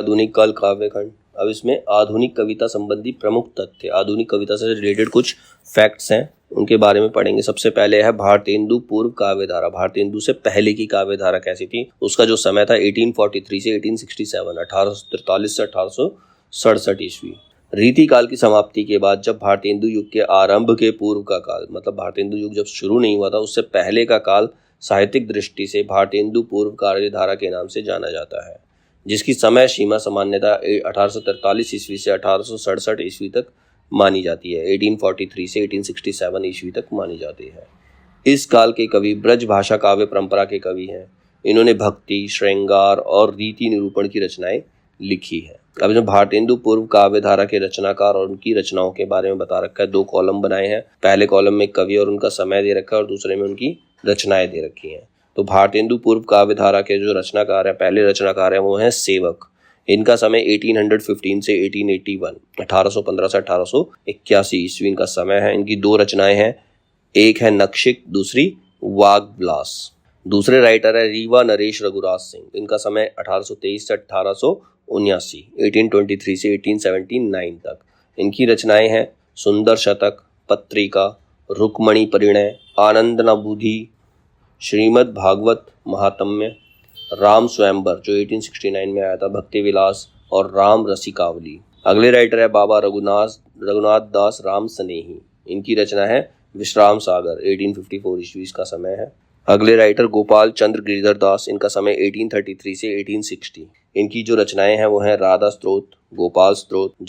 आधुनिक काल काव्यखंड। अब इसमें आधुनिक कविता संबंधी प्रमुख तथ्य, आधुनिक कविता से रिलेटेड कुछ फैक्ट्स हैं, उनके बारे में पढ़ेंगे। सबसे पहले है भारतेंदु पूर्व काव्यधारा। भारतेंदु से पहले की काव्यधारा कैसी थी, उसका जो समय था 1843 से 1867, 1843 से 1867 ईस्वी। रीतिकाल की समाप्ति के बाद जब भारतेंदु युग के आरंभ के पूर्व का काल, मतलब भारतेंदु युग जब शुरू नहीं हुआ था उससे पहले का काल साहित्यिक दृष्टि से भारतेंदु पूर्व काव्यधारा के नाम से जाना जाता है, जिसकी समय सीमा सामान्यतः 1843 ईस्वी से 1867 ईस्वी तक मानी जाती है। 1843 से 1867 ईस्वी तक मानी जाती है। इस काल के कवि ब्रज भाषा काव्य परंपरा के कवि हैं। इन्होंने भक्ति, श्रृंगार और रीति निरूपण की रचनाएं लिखी है। अब जो भारतेंदु पूर्व काव्यधारा के रचनाकार और उनकी रचनाओं के बारे में बता रखा है। 2 कॉलम बनाए हैं। पहले कॉलम में कवि और उनका समय दे रखा है और दूसरे में उनकी रचनाएं दे रखी हैं। तो भारतेंदु पूर्व काव्यधारा के जो रचनाकार है, पहले रचनाकार है, वो हैं सेवक। इनका समय 1815 से 1881, 1815 से 1881 ईस्वी इनका समय है। इनकी 2 रचनाएं हैं, एक है नक्षिक, दूसरी वाग्विलास। दूसरे राइटर है रीवा नरेश रघुराज सिंह। इनका समय 1823 से 1879, 1823 से 1879 तक। इनकी रचनाएं हैं सुंदर शतक, पत्रिका, रुक्मणी परिणय, आनंदनाबुधि, श्रीमद् भागवत महात्म्य, राम स्वयंवर जो 1869 में आया था, भक्ति विलास और राम रसिकावली। अगले राइटर है बाबा रघुनाथ दास राम स्नेही। इनकी रचना है विश्राम सागर, 1854 ईस्वी का समय है। अगले राइटर गोपाल चंद्र गिरिधर दास। इनका समय 1833 से 1860। इनकी जो रचनाएं हैं वो हैं राधा स्तोत्र, गोपाल स्तोत्र,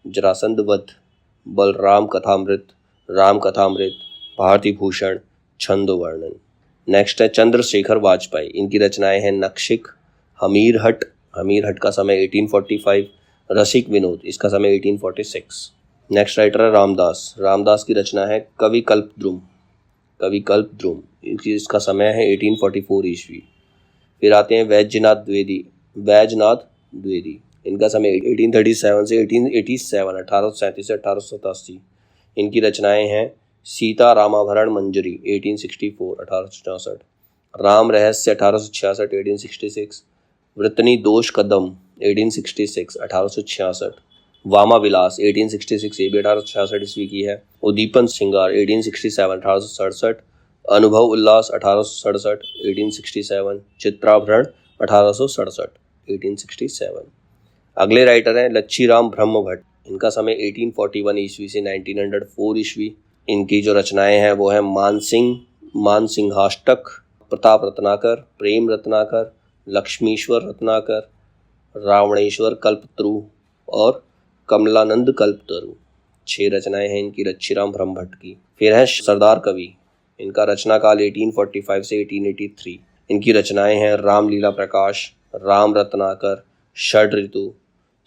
जरासंध वध, बलराम कथामृत, राम कथामृत, भारती भूषण, छंदो वर्णन। नेक्स्ट है चंद्रशेखर वाजपेयी। इनकी रचनाएं हैं नक्षिक, हमीरहट का समय 1845, रसिक विनोद, इसका समय 1846। नेक्स्ट राइटर है रामदास की रचना है कवि कल्पद्रुम, इसका समय है 1844 ईस्वी। फिर आते हैं वैजनाथ द्विवेदी। इनका समय 1837 से 1887, 1837 से 1887। इनकी रचनाएं हैं सीता रामाभरण मंजरी, 1864, 1864, राम रहस्य, 1866, 1866, वृतनी दोष कदम, 1866, 1866, वामा विलास, 1866, ये भी 1866 ईस्वी की है। उद्दीपन श्रृंगार, 1867, 1867, अनुभव उल्लास, 1867, 1867, चित्राभरण, 1867, 1867। अगले राइटर हैं लच्छीराम ब्रह्म भट्ट। इनका समय 1841 ईस्वी से 1904 ईस्वी। इनकी जो रचनाएं हैं वो है मानसिंहाष्टक, प्रताप रत्नाकर, प्रेम रत्नाकर, लक्ष्मीश्वर रत्नाकर, रावणेश्वर कल्पतरु और कमलानंद कल्पतरु। 6 रचनाएं हैं इनकी लच्छीराम ब्रह्म भट्ट की। फिर है सरदार कवि। इनका रचना काल 1845 से 1883। इनकी रचनाएं हैं रामलीला प्रकाश, राम रत्नाकर, षड ऋतु,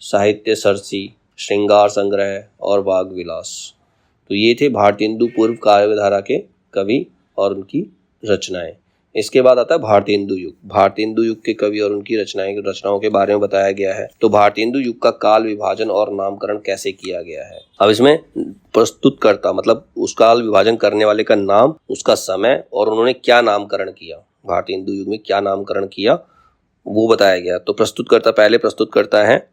साहित्य सरसी, श्रृंगार संग्रह और वाग विलास। तो ये थे भारतेंदु पूर्व काव्यधारा के कवि और उनकी रचनाएं। इसके बाद आता है भारतेंदु युग। भारतेंदु युग के कवि और उनकी रचनाओं के बारे में बताया गया है। तो भारतेंदु युग का काल विभाजन और नामकरण कैसे किया गया है। अब इसमें प्रस्तुतकर्ता, मतलब उस काल विभाजन करने वाले का नाम, उसका समय और उन्होंने क्या नामकरण किया, भारतेंदु युग में क्या नामकरण किया, वो बताया गया। तो पहले प्रस्तुतकर्ता है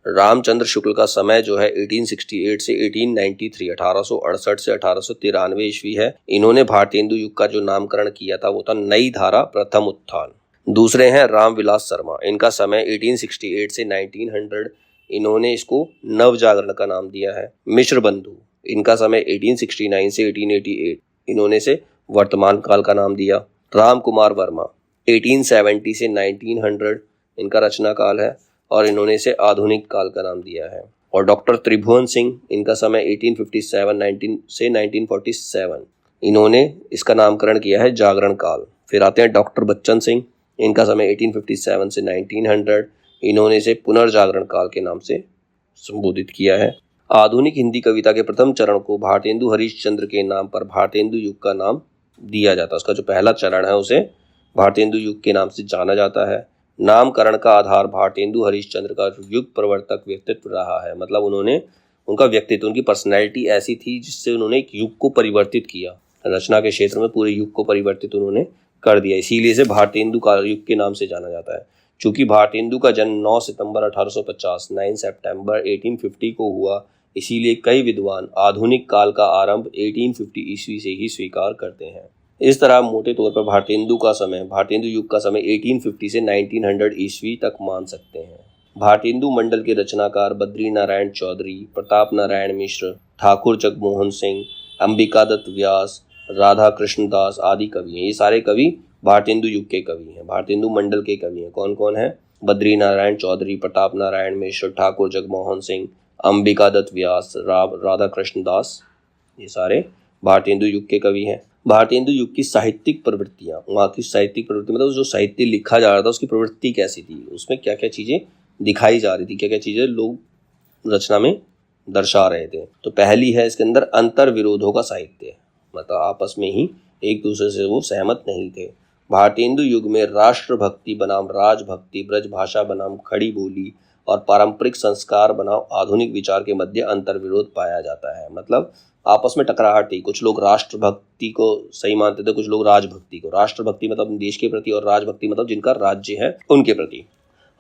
रामचंद्र शुक्ल का समय जो है 1868 से 1893, 1868 से 1893 ईस्वी है। इन्होंने भारतेंदु युग का जो नामकरण किया था वो था नई धारा प्रथम उत्थान। दूसरे हैं रामविलास शर्मा। इनका समय 1868 से 1900, इन्होंने इसको नव जागरण का नाम दिया है। मिश्र बंधु, इनका समय 1869 से 1888, इन्होंने इसे वर्तमान काल का नाम दिया। राम कुमार वर्मा 1870 से 1900 इनका रचना काल है और इन्होंने इसे आधुनिक काल का नाम दिया है। और डॉक्टर त्रिभुवन सिंह, इनका समय 1857 से 1947, इन्होंने इसका नामकरण किया है जागरण काल। फिर आते हैं डॉक्टर बच्चन सिंह। इनका समय 1857 से 1900, इन्होंने इसे पुनर्जागरण काल के नाम से संबोधित किया है। आधुनिक हिंदी कविता के प्रथम चरण को भारतेंदु हरिश्चंद्र के नाम पर भारतेंदु युग का नाम दिया जाता है। उसका जो पहला चरण है उसे भारतेंदु युग के नाम से जाना जाता है। नामकरण का आधार भारतेंदु हरिश्चंद्र का युग प्रवर्तक व्यक्तित्व रहा है। मतलब उनका व्यक्तित्व, उनकी पर्सनैलिटी ऐसी थी जिससे उन्होंने एक युग को परिवर्तित किया, रचना के क्षेत्र में पूरे युग को परिवर्तित उन्होंने कर दिया। इसीलिए इसे भारतेंदु काल युग के नाम से जाना जाता है। चूंकि भारतेंदु का जन्म 9 सितंबर 1850 9 सितंबर 1850 को हुआ, इसीलिए कई विद्वान आधुनिक काल का आरंभ 1850 ईस्वी से ही स्वीकार करते हैं। इस तरह मोटे तौर पर भारतेंदु युग का समय 1850 से 1900 ईस्वी तक मान सकते हैं। भारतेंदु मंडल के रचनाकार बद्री नारायण चौधरी, प्रताप नारायण मिश्र, ठाकुर जगमोहन सिंह, अंबिकादत्त व्यास, राधा कृष्ण दास आदि कवि हैं। ये सारे कवि भारतेंदु युग के कवि हैं, भारतेंदु मंडल के कवि हैं। कौन कौन है? बद्री नारायण चौधरी, प्रताप नारायण मिश्र, ठाकुर जगमोहन सिंह, अंबिकादत्त व्यास, राधा कृष्ण दास, ये सारे भारतेंदु युग के कवि हैं। भारतेंदु युग की साहित्यिक प्रवृत्तियां, वहाँ की साहित्यिक प्रवृत्ति मतलब जो साहित्य लिखा जा रहा था उसकी प्रवृत्ति कैसी थी, उसमें क्या क्या चीजें दिखाई जा रही थी, क्या क्या चीजें लोग रचना में दर्शा रहे थे। तो पहली है इसके अंदर अंतर विरोधों का साहित्य, मतलब आपस में ही एक दूसरे से वो सहमत नहीं थे। भारतेंदु युग में राष्ट्रभक्ति बनाम राजभक्ति, ब्रज भाषा बनाम खड़ी बोली और पारंपरिक संस्कार बनाम आधुनिक विचार के मध्य अंतर विरोध पाया जाता है। मतलब आपस में टकराहट थी, कुछ लोग राष्ट्रभक्ति को सही मानते थे, कुछ लोग राजभक्ति को। राष्ट्रभक्ति मतलब देश के प्रति और राजभक्ति मतलब जिनका राज्य है उनके प्रति।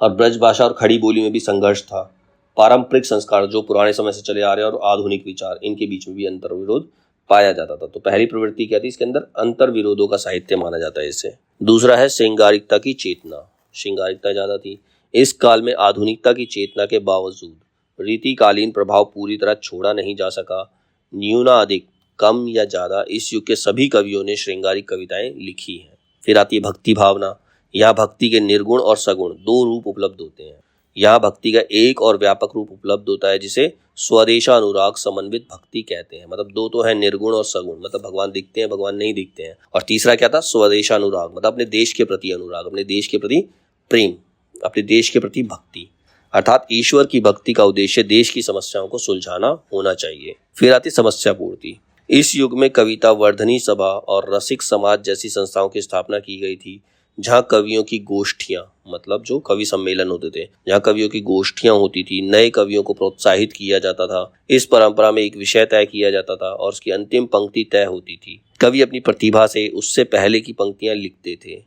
और ब्रज भाषा और खड़ी बोली में भी संघर्ष था। पारंपरिक संस्कार जो पुराने समय से चले आ रहे हैं और आधुनिक विचार, इनके बीच में भी अंतर विरोध पाया जाता था। तो पहली प्रवृत्ति क्या थी इसके अंदर? अंतर विरोधों का साहित्य माना जाता है इसे। दूसरा है श्रृंगारिकता की चेतना, श्रृंगारिकता ज्यादा थी। इस काल में आधुनिकता की चेतना के बावजूद रीतिकालीन प्रभाव पूरी तरह छोड़ा नहीं जा सका। न्यूनाधिक, कम या ज्यादा, इस युग के सभी कवियों ने श्रृंगारिक कविताएं लिखी हैं। फिर आती है भक्ति भावना। यह भक्ति के निर्गुण और सगुण दो रूप उपलब्ध होते हैं। यह भक्ति का एक और व्यापक रूप उपलब्ध होता है जिसे स्वदेशानुराग समन्वित भक्ति कहते हैं। मतलब दो तो है निर्गुण और सगुण, मतलब भगवान दिखते हैं, भगवान नहीं दिखते हैं। और तीसरा क्या था? स्वदेशानुराग, मतलब अपने देश के प्रति अनुराग, अपने देश के प्रति प्रेम, अपने देश के प्रति भक्ति। अर्थात ईश्वर की भक्ति का उद्देश्य देश की समस्याओं को सुलझाना होना चाहिए। फिर आती समस्या पूर्ति। इस युग में कविता वर्धनी सभा और रसिक समाज जैसी संस्थाओं की स्थापना की गई थी, जहाँ कवियों की गोष्ठियां, मतलब जो कवि सम्मेलन होते थे, जहाँ कवियों की गोष्ठियां होती थी, नए कवियों को प्रोत्साहित किया जाता था। इस परंपरा में एक विषय तय किया जाता था और उसकी अंतिम पंक्ति तय होती थी। कवि अपनी प्रतिभा से उससे पहले की पंक्तियां लिखते थे।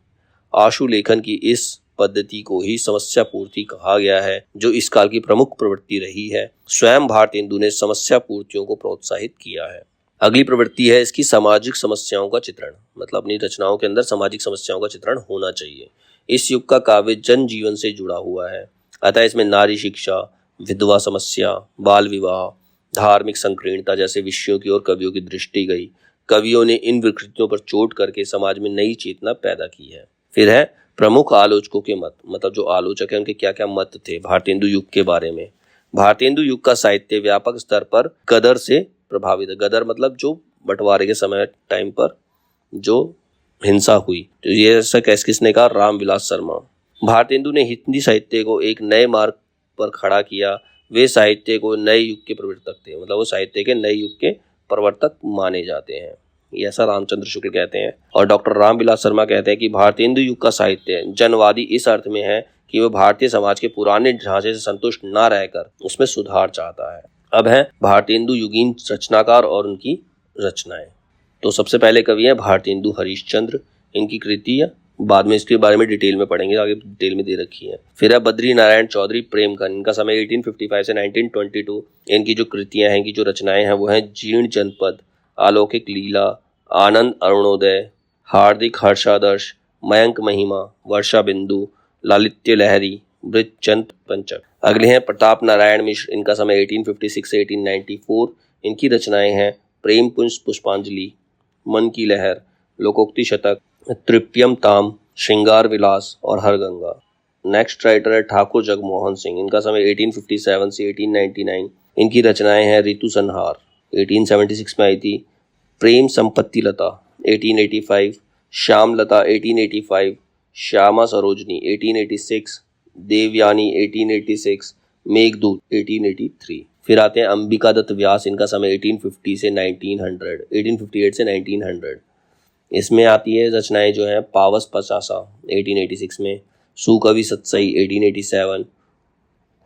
आशु लेखन की इस पद्धति को ही समस्या पूर्ति कहा गया है, जो इस काल की प्रमुख प्रवृत्ति रही है। स्वयं भारतेंदु ने समस्या पूर्तियों को प्रोत्साहित किया है। अगली प्रवृत्ति है इसकी सामाजिक समस्याओं का चित्रण, मतलब अपनी रचनाओं के अंदर सामाजिक समस्याओं का चित्रण होना चाहिए। इस युग का काव्य जन जीवन से जुड़ा हुआ है, अतः इसमें नारी शिक्षा, विधवा समस्या, बाल विवाह, धार्मिक संकीर्णता जैसे विषयों की ओर कवियों की दृष्टि गई। कवियों ने इन विकृतियों पर चोट करके समाज में नई चेतना पैदा की है। फिर है प्रमुख आलोचकों के मत, मतलब जो आलोचक है उनके क्या क्या मत थे भारतेंदु युग के बारे में। भारतेंदु युग का साहित्य व्यापक स्तर पर गदर से प्रभावित है। गदर मतलब जो बंटवारे के समय टाइम पर जो हिंसा हुई, तो ये ऐसा किसने कहा? रामविलास शर्मा। भारतेंदु ने हिंदी साहित्य को एक नए मार्ग पर खड़ा किया। वे साहित्य को नए युग के प्रवर्तक थे, मतलब वो साहित्य के नए युग के प्रवर्तक माने जाते हैं, ये ऐसा रामचंद्र शुक्ल कहते हैं। और डॉक्टर रामविलास शर्मा कहते हैं कि भारतेंदु युग का साहित्य जनवादी इस अर्थ में है कि वह भारतीय समाज के पुराने ढांचे से संतुष्ट न रहकर उसमें सुधार चाहता है। अब है भारतेंदु युगीन रचनाकार और उनकी रचनाएं। तो सबसे पहले कवि हैं भारतेंदु हरिश्चंद्र। इनकी कृतियां बाद में इसके बारे में डिटेल में पढ़ेंगे, आगे डिटेल में दे रखी है। फिर है बद्री नारायण चौधरी प्रेमकन। इनका समय 1855 से 1922। इनकी जो कृतियां हैं, इनकी जो रचनाएं हैं वो हैं जीर्ण जनपद, अलौकिक लीला, आनंद अरुणोदय, हार्दिक हर्षादर्श, मयंक महिमा, वर्षा बिंदु, लालित्य लहरी, बृजचंद पंचक। अगले हैं प्रताप नारायण मिश्र। इनका समय 1856 से 1894। इनकी रचनाएं हैं प्रेम पुंज पुष्पांजलि, मन की लहर, लोकोक्ति शतक, तृप्यम ताम, श्रृंगार विलास और हरगंगा। नेक्स्ट राइटर है ठाकुर जगमोहन सिंह। इनका समय 1857 से 1899। इनकी रचनाएं हैं ऋतु संहार 1876 में आई थी, प्रेम संपत्ति लता 1885, श्याम लता 1885, श्यामा सरोजनी 1886, देवयानी 1886, मेघदूत 1883। फिर आते हैं अंबिकादत्त व्यास। इनका समय 1858 से 1900। इसमें आती है रचनाएं जो हैं पावस पचासा 1886 में, सुकवि सत्सई 1887,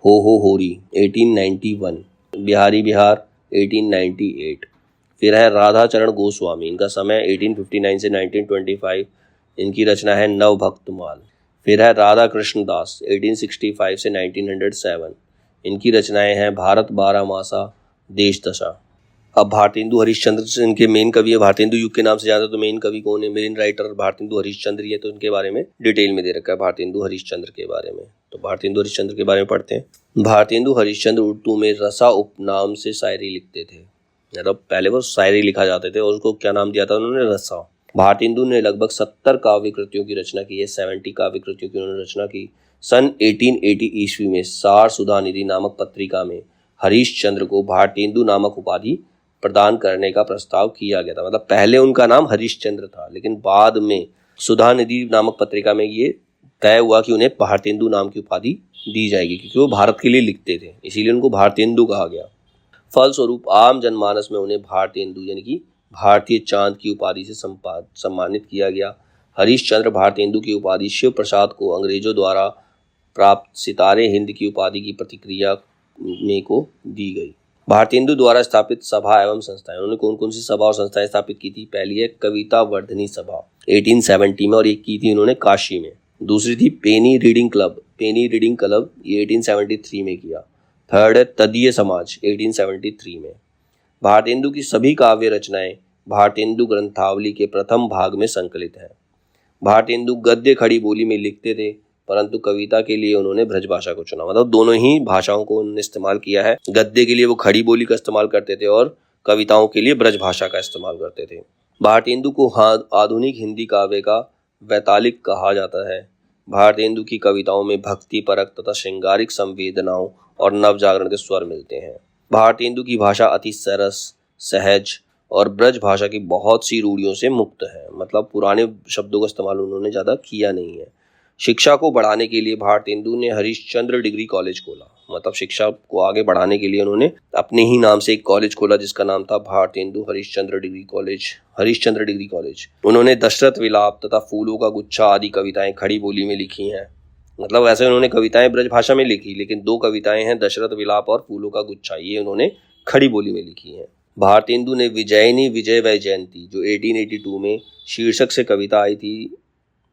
हो होरी 1891, बिहारी बिहार 1898। फिर है राधाचरण गोस्वामी। इनका समय 1859 से 1925। इनकी रचना है नव भक्तमाल। फिर है राधा कृष्ण दास 1865 से 1907, इनकी रचनाएं हैं भारत बारहमासा, देश दशा। अब भारतेंदु हरिश्चंद्र इनके मेन कवि है। भारतेंदु युग के नाम से ज्यादा तो मेन कवि कौन है, मेन राइटर भारतेंदु हरिश्चंद्र ही है, तो इनके बारे में डिटेल में दे रखा है भारतेंदु हरिश्चंद्र के बारे में। तो भारतेंदु हरिश्चंद्र के बारे में पढ़ते हैं। भारतेंदु हरिश्चंद्र उर्दू में रसा उपनाम से शायरी लिखते थे, मतलब पहले वो शायरी लिखा जाते थे और उसको क्या नाम दिया था उन्होंने, रसा। भारतेंदु ने लगभग 70 काव्य कृतियों की रचना की है, 70 काव्य कृतियों की उन्होंने रचना की। सन 1880 ईस्वी में सार सुधा निधि नामक पत्रिका में हरिश्चंद्र को भारतेंदु नामक उपाधि प्रदान करने का प्रस्ताव किया गया था। मतलब पहले उनका नाम हरिश्चंद्र था, लेकिन बाद में सुधा निधि नामक पत्रिका में ये तय हुआ कि उन्हें भारतेंदु नाम की उपाधि दी जाएगी, क्योंकि वो भारत के लिए लिखते थे, इसीलिए उनको भारतेंदु कहा गया। फलस्वरूप आम जनमानस में उन्हें भारतेंदु यानी कि भारतीय चांद की उपाधि से सम्मानित किया गया। हरिश्चंद्र भारतेंदु की उपाधि शिव प्रसाद को अंग्रेजों द्वारा प्राप्त सितारे हिंद की उपाधि की प्रतिक्रिया में को दी गई। भारतेंदु द्वारा स्थापित सभा एवं संस्थाएं, उन्होंने कौन कौन सी सभा और संस्थाएं स्थापित की थी? पहली है कविता वर्धनी सभा 1870 में, और एक की थी उन्होंने काशी में। दूसरी थी पेनी रीडिंग क्लब, पेनी रीडिंग क्लब ये 1873 में किया। थर्ड है तदीय समाज 1873 में। भारतेंदु की सभी काव्य रचनाएं भारतेंदु ग्रंथावली के प्रथम भाग में संकलित है। भारतेंदु गद्य खड़ी बोली में लिखते थे, परंतु कविता के लिए उन्होंने ब्रज भाषा को चुना। मतलब दोनों ही भाषाओं को उन्होंने इस्तेमाल किया है। गद्य के लिए वो खड़ी बोली का इस्तेमाल करते थे और कविताओं के लिए ब्रज भाषा का इस्तेमाल करते थे। भारतेंदु को आधुनिक हिंदी काव्य का वैतालिक कहा जाता है। भारतेंदु की कविताओं में भक्ति परक तथा श्रृंगारिक संवेदनाओं और नवजागरण के स्वर मिलते हैं। भारतेंदु की भाषा अति सरस, सहज और ब्रज भाषा की बहुत सी रूढ़ियों से मुक्त है। मतलब पुराने शब्दों का इस्तेमाल उन्होंने ज़्यादा किया नहीं है। शिक्षा को बढ़ाने के लिए भारतेंदु ने हरिश्चंद्र डिग्री कॉलेज खोला। मतलब शिक्षा को आगे बढ़ाने के लिए उन्होंने अपने ही नाम से एक कॉलेज खोला जिसका नाम था Bharatendu Harishchandra degree college, Harishchandra degree college. उन्होंने दशरथ विलाप तथा फूलों का गुच्छा आदि कविताएं खड़ी बोली में लिखी हैं। मतलब वैसे उन्होंने कविताएं ब्रज भाषा में लिखी, लेकिन दो कविताएं हैं दशरथ विलाप और फूलों का गुच्छा, ये उन्होंने खड़ी बोली में लिखी हैं। भारतेंदु ने विजयनी विजय वैजयंती जो 1882 में शीर्षक से कविता आई थी,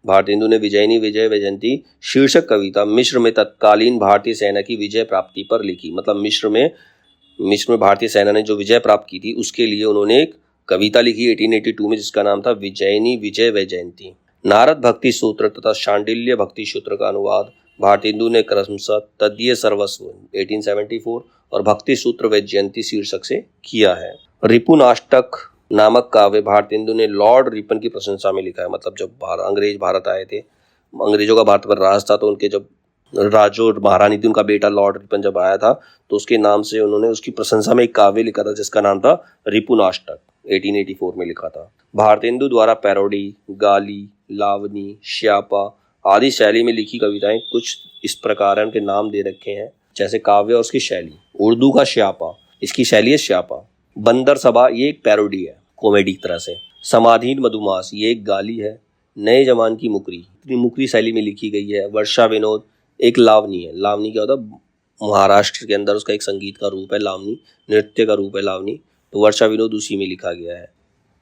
भारतेंदु ने विजयनी विजय वैजयंती शीर्षक कविता मिस्र में तत्कालीन भारतीय सेना की विजय प्राप्ति पर लिखी। मतलब मिस्र में भारतीय सेना ने जो विजय प्राप्त की थी उसके लिए उन्होंने एक कविता लिखी 1882 में जिसका नाम था विजयनी विजय वैजयंती। नारद भक्ति सूत्र तथा शांडिल्य भक्ति सूत्र का अनुवाद भारतेंदु ने क्रमशः तदीय सर्वस्व 1874 और भक्ति सूत्र वैजयंती शीर्षक से किया है। रिपुनाष्टक नामक काव्य भारतेंदु ने लॉर्ड रिपन की प्रशंसा में लिखा है। मतलब जब अंग्रेज भारत आए थे, अंग्रेजों का भारत पर राज था, तो उनके जब राजो महारानी थी, उनका बेटा लॉर्ड रिपन जब आया था तो उसके नाम से उन्होंने उसकी प्रशंसा में एक काव्य लिखा था जिसका नाम था रिपुनाष्टक, 1884 में लिखा था। भारतेंदु द्वारा पैरोडी, गाली, लावनी, श्यापा आदि शैली में लिखी कविताएं कुछ इस प्रकार उनके नाम दे रखे हैं, जैसे काव्य और उसकी शैली। उर्दू का श्यापा, इसकी शैली है श्यापा। बंदर सभा ये एक पैरोडी है, कॉमेडी की तरह से। समाधीन मधुमास ये एक गाली है। नए जवान की मुकरी शैली में लिखी गई है। वर्षा विनोद एक लावनी है। लावनी क्या होता है? महाराष्ट्र के अंदर उसका एक संगीत का रूप है लावनी, नृत्य का रूप है लावनी, तो वर्षा विनोद उसी में लिखा गया है।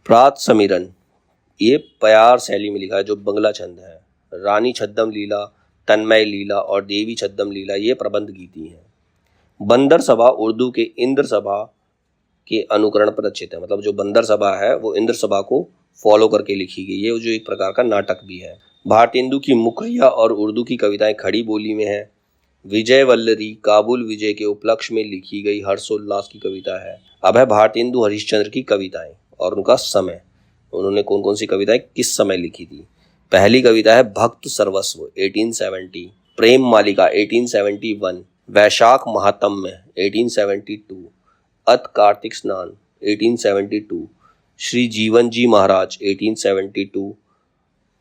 प्रात समीरन ये प्यार शैली में लिखा है जो बंगला छंद है। रानी छद्दम लीला, तन्मय लीला और देवी छद्दम लीला ये प्रबंध गीति हैं। बंदर सभा उर्दू के इंद्र सभा के अनुकरण पर रचित है। मतलब जो बंदर सभा है वो इंद्र सभा को फॉलो करके लिखी गई है, जो एक प्रकार का नाटक भी है। भारतेंदु की मुखरिया और उर्दू की कविताएं खड़ी बोली में है। विजय वल्लरी काबुल विजय के उपलक्ष्य में लिखी गई हर्षोल्लास की कविता है। अब है भारतेंदु हरिश्चंद्र की कविताएं और उनका समय। उन्होंने कौन कौन सी कविताएं किस समय लिखी थी? पहली कविता है भक्त सर्वस्व 1870, प्रेम मालिका 1871, वैशाख महात्म्य 1872, अत कार्तिक स्नान 1872, श्री जीवन जी महाराज 1872,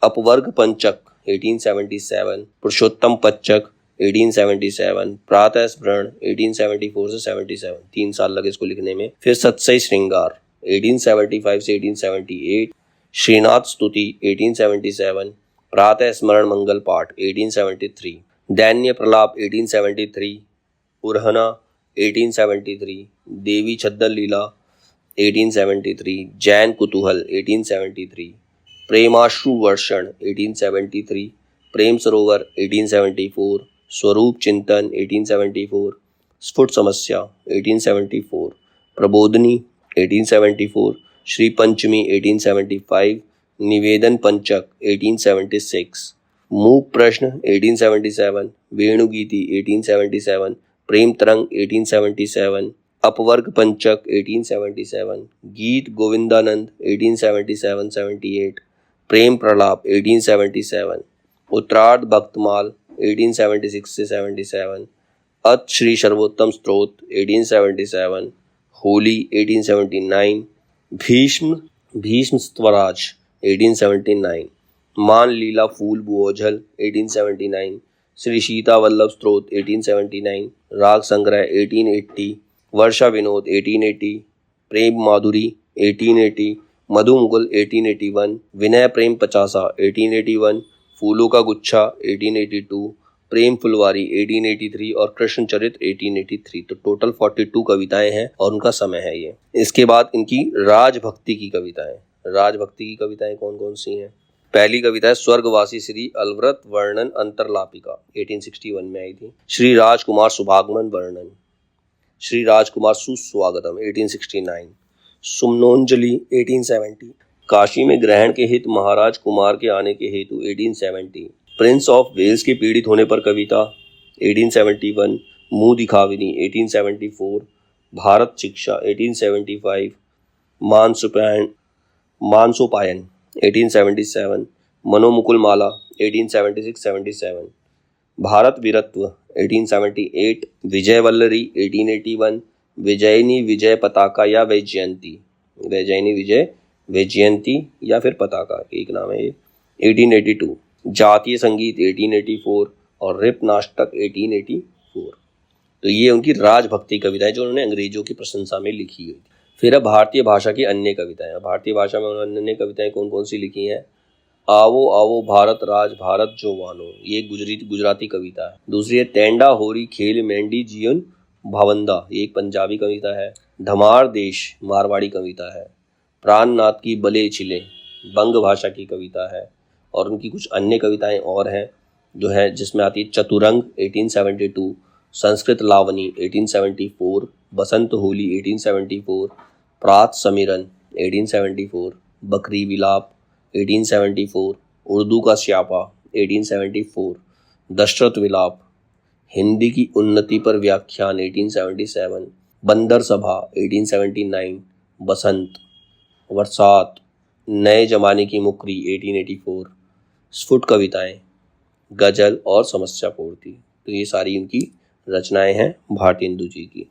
अपवर्ग पंचक 1877, पुरुषोत्तम पच्चक 1877, प्रातः स्मरण 1874 से 77, 3 साल लगे इसको लिखने में। फिर सत्सई श्रृंगार 1875 से 1878, श्रीनाथ स्तुति 1877, प्रातः स्मरण मंगल पाठ 1873, दैन्य प्रलाप 1873, उरहना 1873, देवी छद्दन लीला 1873, जैन कुतूहल 1873, प्रेमाश्रु वर्षण 1873, प्रेम सरोवर 1874, स्वरूप चिंतन 1874, स्फुट समस्या 1874, प्रबोधनी 1874, श्री पंचमी 1875, निवेदन पंचक 1876, मूक प्रश्न 1877, वेणुगीति 1877, प्रेम तरंग 1877, अपवर्ग पंचक 1877, गीत गोविंदानंद 1877-78, प्रेम प्रलाप 1877, उत्तरार्ध भक्तमाल 1876-77, अत श्री सर्वोत्तम स्त्रोत 1877, होली 1879, भीष्म स्वराज 1879, मान लीला फूल बुओझल 1879, श्री सीता वल्लभ स्त्रोत 1879, राग संग्रह 1880, वर्षा विनोद 1880, प्रेम माधुरी 1880, मधु मुकुल 1881, विनय प्रेम पचासा 1881, फूलों का गुच्छा 1882, प्रेम फुलवारी 1883 और कृष्ण चरित 1883। तो टोटल 42 कविताएं हैं और उनका समय है ये। इसके बाद इनकी राजभक्ति की कविताएं। राजभक्ति की कविताएं कौन कौन सी हैं? पहली कविता है स्वर्गवासी श्री अलव्रत वर्णन अंतरलापिका 1861 में आई थी। श्री राजकुमार सुभागमन वर्णन, श्री राजकुमार सुस्वागतम 1869, सुमनोंजलि 1870, काशी में ग्रहण के हित महाराज कुमार के आने के हेतु 1870, प्रिंस ऑफ वेल्स के पीड़ित होने पर कविता 1871, मुंह दिखाविनी 1874, भारत शिक्षा 1875, मानसोपायन 1877, मनोमुकुल माला 1876-77, भारत वीरत्व 1878, विजय वल्लरी 1881, विजयनी विजय पताका या वैजयंती, वैजयनी विजय वैजयंती या फिर पताका एक नाम है ये 1882, जातीय संगीत 1884 और रिप नाटक 1884। तो ये उनकी राजभक्ति कविताएं जो उन्होंने अंग्रेजों की प्रशंसा में लिखी हुई थी। फिर है भारतीय भाषा की अन्य कविताएं। भारतीय भाषा में उन्होंने अन्य कविताएं कौन कौन सी लिखी हैं? आवो आवो भारत राज भारत जो वानो, ये गुजराती कविता है। दूसरी है तेंडा होरी खेल मेंढी जीवन भावंदा, ये एक पंजाबी कविता है। धमार देश मारवाड़ी कविता है। प्राणनाथ की बले छिले बंग भाषा की कविता है। और उनकी कुछ अन्य कविताएं और हैं जो है जिसमें आती है चतुरंग 1872, संस्कृत लावनी 1874, बसंत होली 1874, प्रात समीरन 1874, बकरी विलाप 1874, उर्दू का स्यापा 1874, दशरथ विलाप, हिंदी की उन्नति पर व्याख्यान 1877, बंदर सभा 1879, बसंत, बरसात, नए जमाने की मुकरी 1884, स्फुट कविताएं, गजल और समस्या पूर्ति। तो ये सारी उनकी रचनाएं हैं भारतेंदु जी की।